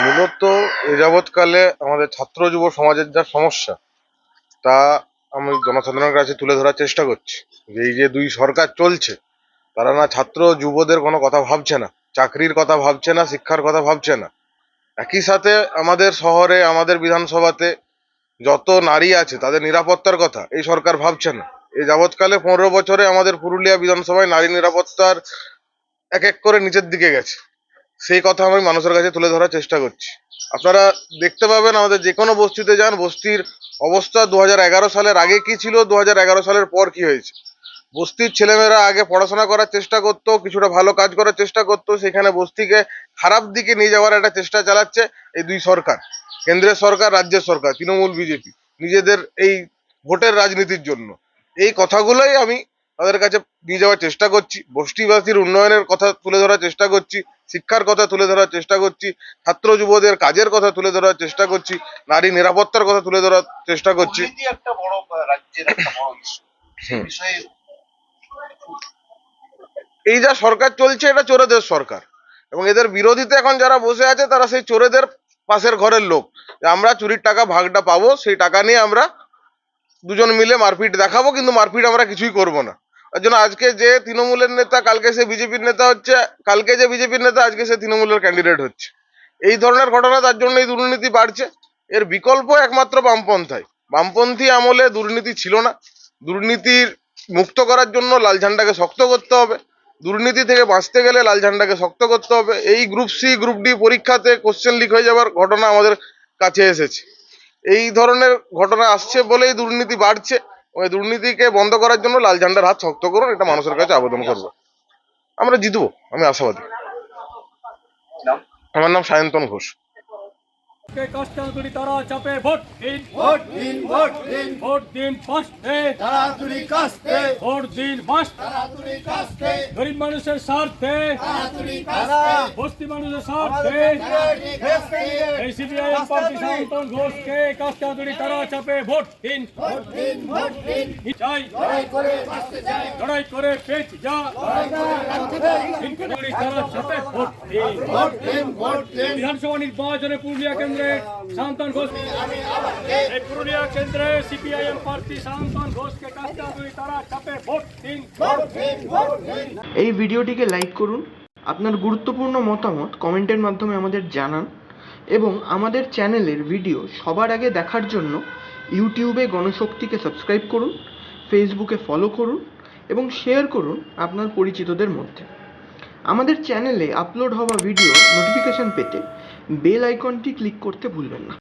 মূলত এ যাবৎকালে আমাদের ছাত্র যুব সমাজের যা সমস্যা তা আমি জনসাধারণের কাছে তুলে ধরার চেষ্টা করছি। যে এই যে দুই সরকার চলছে, তারা না ছাত্র যুবদের কোনো কথা ভাবছে না, চাকরির কথা ভাবছে না, শিক্ষার কথা ভাবছে না। একই সাথে আমাদের শহরে, আমাদের বিধানসভাতে যত নারী আছে তাদের নিরাপত্তার কথা এই সরকার ভাবছে না। এই যাবৎকালে 15 বছরে আমাদের পুরুলিয়া বিধানসভায় নারী নিরাপত্তার এক এক করে নিচের দিকে গেছে। সেই কথা আমি মানুষের কাছে তুলে ধরার চেষ্টা করছি। আপনারা দেখতে পাবেন, আমাদের যে কোনো বস্তিতে যান, বস্তির অবস্থা 2011 সালের আগে কি ছিল, 2011 সালের পর কি হয়েছে। বস্তির ছেলেমেয়েরা আগে পড়াশোনা করার চেষ্টা করতো, কিছুটা ভালো কাজ করার চেষ্টা করতো, সেখানে বস্তিকে খারাপ দিকে নিয়ে যাওয়ার একটা চেষ্টা চালাচ্ছে এই দুই সরকার, কেন্দ্রের সরকার, রাজ্যের সরকার, তৃণমূল বিজেপি, নিজেদের এই ভোটের রাজনীতির জন্য। এই কথাগুলোই আমি তাদের কাছে নিয়ে যাওয়ার চেষ্টা করছি। বস্তিবাসীর উন্নয়নের কথা তুলে ধরার চেষ্টা করছি, শিক্ষার কথা তুলে ধরার চেষ্টা করছি, ছাত্র যুবদের কাজের কথা তুলে ধরার চেষ্টা করছি, নারী নিরাপত্তার কথা তুলে ধরার চেষ্টা করছি। একটা বড় রাজ্যের একটা বড় ইস্যু, সেই বিষয়ে এই যা সরকার চলছে এটা চোরেদের সরকার, এবং এদের বিরোধীতে এখন যারা বসে আছে তারা সেই চোরেদের পাশের ঘরের লোক। আমরা চুরির টাকা ভাগটা পাবো, সেই টাকা নিয়ে আমরা দুজন মিলে মারপিট দেখাবো, কিন্তু মারপিট আমরা কিছুই করব না। তার জন্য আজকে যে তৃণমূলের নেতা কালকে সে বিজেপির নেতা হচ্ছে, কালকে যে বিজেপির নেতা আজকে সে তৃণমূলের ক্যান্ডিডেট হচ্ছে। এই ধরনের ঘটনা, তার জন্য এই দুর্নীতি বাড়ছে। এর বিকল্প একমাত্র বামপন্থায়। বামপন্থী আমলে দুর্নীতি ছিল না। দুর্নীতির মুক্ত করার জন্য লাল ঝান্ডাকে শক্ত করতে হবে। দুর্নীতি থেকে বাঁচতে গেলে লাল ঝান্ডাকে শক্ত করতে হবে। এই গ্রুপ সি গ্রুপ ডি পরীক্ষাতে কোশ্চেন লিক হয়ে যাওয়ার ঘটনা আমাদের কাছে এসেছে। এই ধরনের ঘটনা আসছে বলেই দুর্নীতি বাড়ছে। ওই দুর্নীতিকে বন্ধ করার জন্য লাল ঝান্ডার হাত শক্ত করুন, এটা মানুষের কাছে আবেদন করবো। আমরা জিতবো, আমি আশাবাদী। আমার নাম সায়ন্তন ঘোষ। তারা চাপে ভোট দিন, ভোট দিন, ভোট দিন, ভোট দিন ফাস্টে, তাড়াতাড়ি কাস্তে, ভোট দিন ফাস্ট, তাড়াতাড়ি কাস্তে, গরিব মানুষের স্বার্থে, তাড়াতাড়ি কাস্তে, বস্তি মানুষের স্বার্থে তাড়াতাড়ি কাস্তে, এই সিপিআইএম পার্টি সায়ন্তন ঘোষকে কাস্টাদুরি তারা চাপে ভোট দিন, ভোট দিন, ভোট দিন, চাই লড়াই করে বাঁচতে চাই, লড়াই করে পেট যা, লড়াই করে রাখতে চাই, সিপিআইএম তারা চাপে ভোট দিন। ভোট দিন, ভোট দিন, বিধানসভা নির্বাচনে পুরুলিয়া কেন্দ্রে সায়ন্তন ঘোষ, এই পুরুলিয়া কেন্দ্রে সিপিআইএম প্রার্থী সায়ন্তন ঘোষকে কাস্টাদুরি তারা চাপে ভোট দিন। ভোট দিন, ভোট দিন। এই ভিডিওটিকে লাইক করুন, আপনার গুরুত্বপূর্ণ মতামত কমেন্টের মাধ্যমে আমাদের জানান, এবং আমাদের চ্যানেলের ভিডিও সবার আগে দেখার জন্য ইউটিউবে গণশক্তিকে সাবস্ক্রাইব করুন, ফেসবুকে ফলো করুন এবং শেয়ার করুন আপনার পরিচিতদের মধ্যে। আমাদের চ্যানেলে আপলোড হওয়া ভিডিও নোটিফিকেশন পেতে বেল আইকনটি ক্লিক করতে ভুলবেন না।